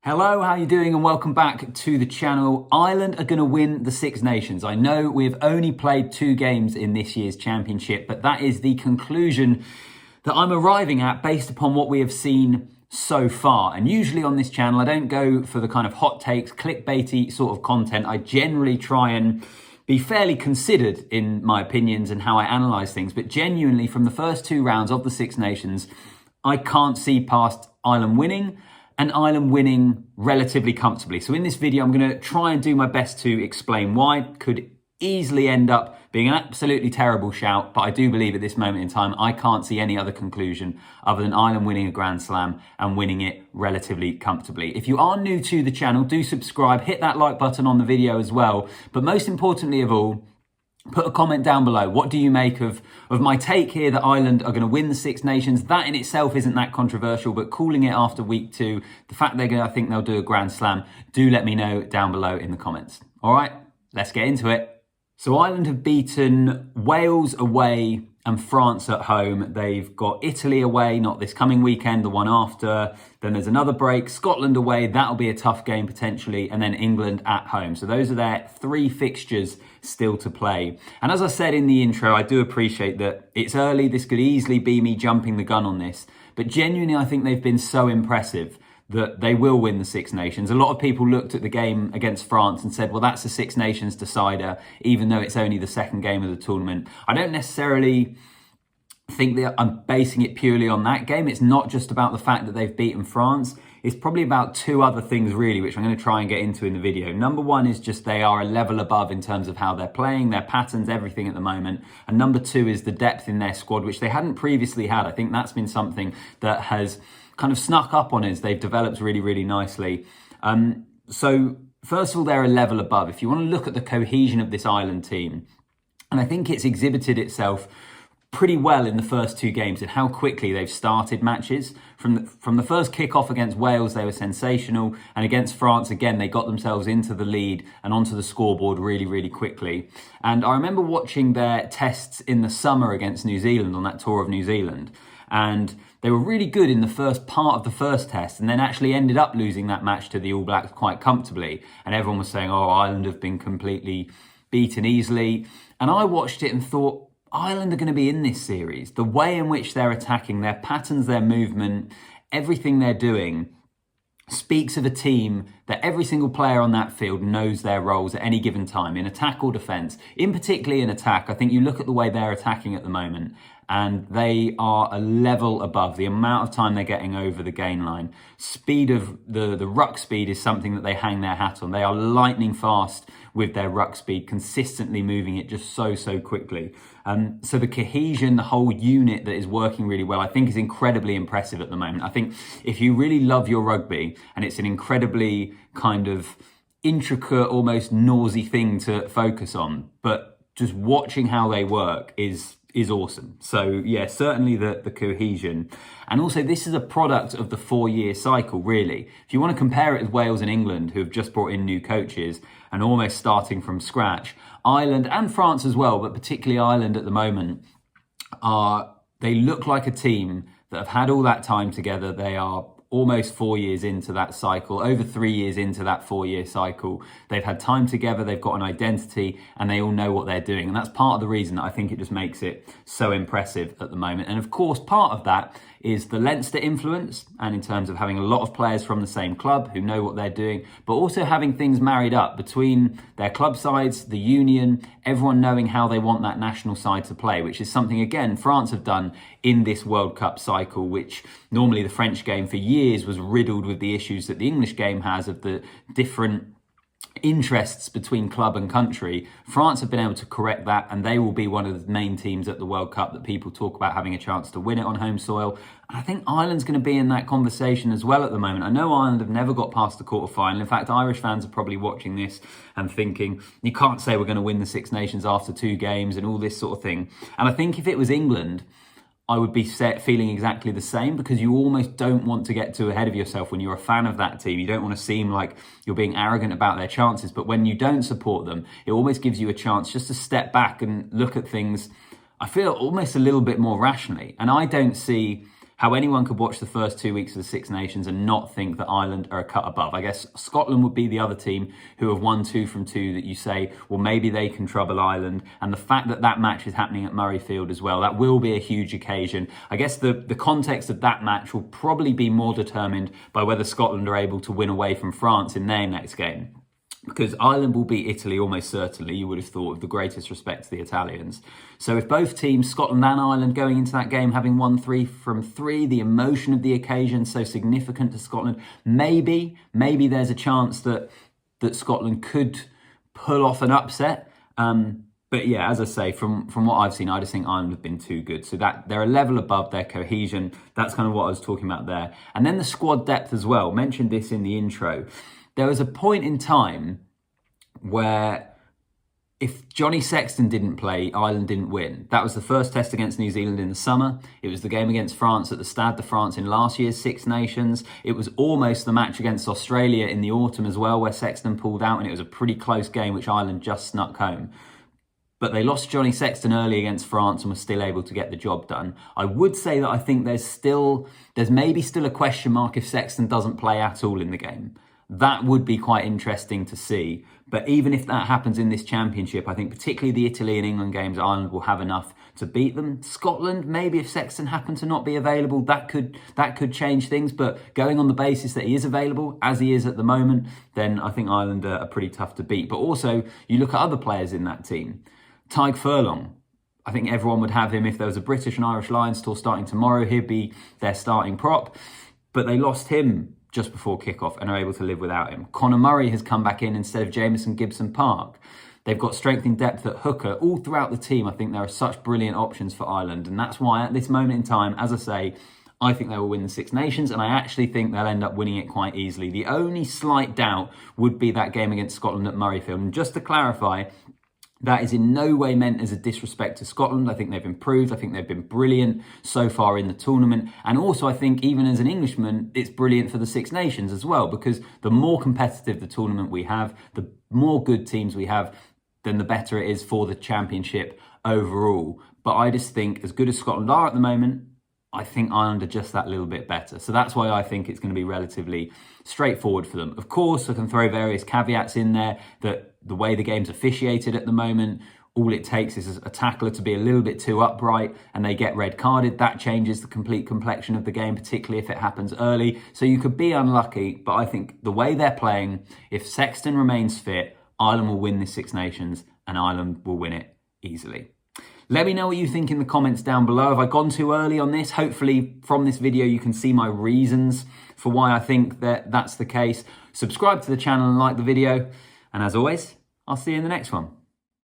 Hello, how you doing? And welcome back to the channel. Ireland are going to win the Six Nations. I know we've only played 2 games in this year's championship, but that is the conclusion that I'm arriving at based upon what we have seen so far. And usually on this channel, I don't go for the kind of hot takes, clickbaity sort of content. I generally try and be fairly considered in my opinions and how I analyse things. But genuinely, from the first 2 rounds of the Six Nations, I can't see past Ireland winning, and Ireland winning relatively comfortably. So in this video, I'm going to try and do my best to explain why. Could easily end up being an absolutely terrible shout, but I do believe at this moment in time, I can't see any other conclusion other than Ireland winning a Grand Slam and winning it relatively comfortably. If you are new to the channel, do subscribe, hit that like button on the video as well. But most importantly of all, put a comment down below. What do you make of my take here that Ireland are going to win the Six Nations? That in itself isn't that controversial, but calling it after week 2, the fact I think they'll do a Grand Slam, do let me know down below in the comments. All right, let's get into it. So Ireland have beaten Wales away and France at home. They've got Italy away, not this coming weekend, the one after. Then there's another break, Scotland away, that'll be a tough game potentially, and then England at home. So those are their 3 fixtures still to play. And as I said in the intro, I do appreciate that it's early. This could easily be me jumping the gun on this, but genuinely I think they've been so impressive that they will win the Six Nations. A lot of people looked at the game against France and said, well, that's the Six Nations decider, even though it's only the second game of the tournament. I don't necessarily think that I'm basing it purely on that game. It's not just about the fact that they've beaten France. It's probably about 2 other things really, which I'm going to try and get into in the video. Number 1 is just they are a level above in terms of how they're playing, their patterns, everything at the moment. And number 2 is the depth in their squad, which they hadn't previously had. I think that's been something that has kind of snuck up on us. They've developed really, really nicely. So first of all, they're a level above. If you want to look at the cohesion of this Ireland team, and I think it's exhibited itself pretty well in the first 2 games and how quickly they've started matches. From the first kick-off against Wales, they were sensational. And against France, again, they got themselves into the lead and onto the scoreboard really, really quickly. And I remember watching their tests in the summer against New Zealand on that tour of New Zealand. And they were really good in the first part of the first test and then actually ended up losing that match to the All Blacks quite comfortably. And everyone was saying, oh, Ireland have been completely beaten easily. And I watched it and thought, Ireland are going to be in this series. The way in which they're attacking, their patterns, their movement, everything they're doing speaks of a team that every single player on that field knows their roles at any given time, in attack or defence. In particularly in attack, I think you look at the way they're attacking at the moment and they are a level above. The amount of time they're getting over the gain line. Speed of the ruck speed is something that they hang their hat on. They are lightning fast with their ruck speed, consistently moving it just so quickly. So the cohesion, the whole unit that is working really well, I think is incredibly impressive at the moment. I think if you really love your rugby, and it's an incredibly kind of intricate, almost noisy thing to focus on, but just watching how they work is awesome. So yeah, certainly the cohesion. And also this is a product of the 4-year cycle, really. If you want to compare it with Wales and England, who have just brought in new coaches and almost starting from scratch, Ireland and France as well, but particularly Ireland at the moment, they look like a team that have had all that time together. They are almost 4 years into that cycle, over 3 years into that 4-year cycle. They've had time together, they've got an identity, and they all know what they're doing. And that's part of the reason that I think it just makes it so impressive at the moment. And of course, part of that is the Leinster influence, and in terms of having a lot of players from the same club who know what they're doing, but also having things married up between their club sides, the union, everyone knowing how they want that national side to play, which is something, again, France have done in this World Cup cycle, which normally the French game for years was riddled with the issues that the English game has of the different interests between club and country. France have been able to correct that, and they will be one of the main teams at the World Cup that people talk about having a chance to win it on home soil. And I think Ireland's going to be in that conversation as well at the moment. I know Ireland have never got past the quarter-final. In fact, Irish fans are probably watching this and thinking, you can't say we're going to win the Six Nations after 2 games and all this sort of thing. And I think if it was England, I would be feeling exactly the same, because you almost don't want to get too ahead of yourself when you're a fan of that team. You don't want to seem like you're being arrogant about their chances, but when you don't support them, it almost gives you a chance just to step back and look at things, I feel, almost a little bit more rationally. And I don't see how anyone could watch the first 2 weeks of the Six Nations and not think that Ireland are a cut above. I guess Scotland would be the other team who have won 2 from 2 that you say, well, maybe they can trouble Ireland. And the fact that that match is happening at Murrayfield as well, that will be a huge occasion. I guess the context of that match will probably be more determined by whether Scotland are able to win away from France in their next game. Because Ireland will beat Italy almost certainly, you would have thought, with the greatest respect to the Italians. So if both teams, Scotland and Ireland, going into that game having won 3 from 3, the emotion of the occasion so significant to Scotland, maybe there's a chance that Scotland could pull off an upset. But yeah, as I say, from what I've seen, I just think Ireland have been too good. So that they're a level above their cohesion. That's kind of what I was talking about there. And then the squad depth as well. Mentioned this in the intro. There was a point in time where if Johnny Sexton didn't play, Ireland didn't win. That was the first test against New Zealand in the summer. It was the game against France at the Stade de France in last year's Six Nations. It was almost the match against Australia in the autumn as well, where Sexton pulled out, and it was a pretty close game, which Ireland just snuck home. But they lost Johnny Sexton early against France and were still able to get the job done. I would say that I think there's maybe still a question mark if Sexton doesn't play at all in the game. That would be quite interesting to see. But even if that happens in this championship, I think particularly the Italy and England games, Ireland will have enough to beat them. Scotland, maybe if Sexton happened to not be available, that could change things. But going on the basis that he is available, as he is at the moment, then I think Ireland are pretty tough to beat. But also, you look at other players in that team. Tadhg Furlong, I think everyone would have him if there was a British and Irish Lions tour starting tomorrow. He'd be their starting prop. But they lost him just before kickoff and are able to live without him. Conor Murray has come back in instead of Jamison Gibson-Park. They've got strength in depth at hooker. All throughout the team, I think there are such brilliant options for Ireland. And that's why at this moment in time, as I say, I think they will win the Six Nations, and I actually think they'll end up winning it quite easily. The only slight doubt would be that game against Scotland at Murrayfield. And just to clarify, that is in no way meant as a disrespect to Scotland. I think they've improved. I think they've been brilliant so far in the tournament. And also, I think even as an Englishman, it's brilliant for the Six Nations as well, because the more competitive the tournament we have, the more good teams we have, then the better it is for the championship overall. But I just think as good as Scotland are at the moment, I think Ireland are just that little bit better. So that's why I think it's going to be relatively straightforward for them. Of course, I can throw various caveats in there that the way the game's officiated at the moment, all it takes is a tackler to be a little bit too upright and they get red carded. That changes the complete complexion of the game, particularly if it happens early. So you could be unlucky, but I think the way they're playing, if Sexton remains fit, Ireland will win this Six Nations and Ireland will win it easily. Let me know what you think in the comments down below. Have I gone too early on this? Hopefully from this video you can see my reasons for why I think that that's the case. Subscribe to the channel and like the video. And as always, I'll see you in the next one.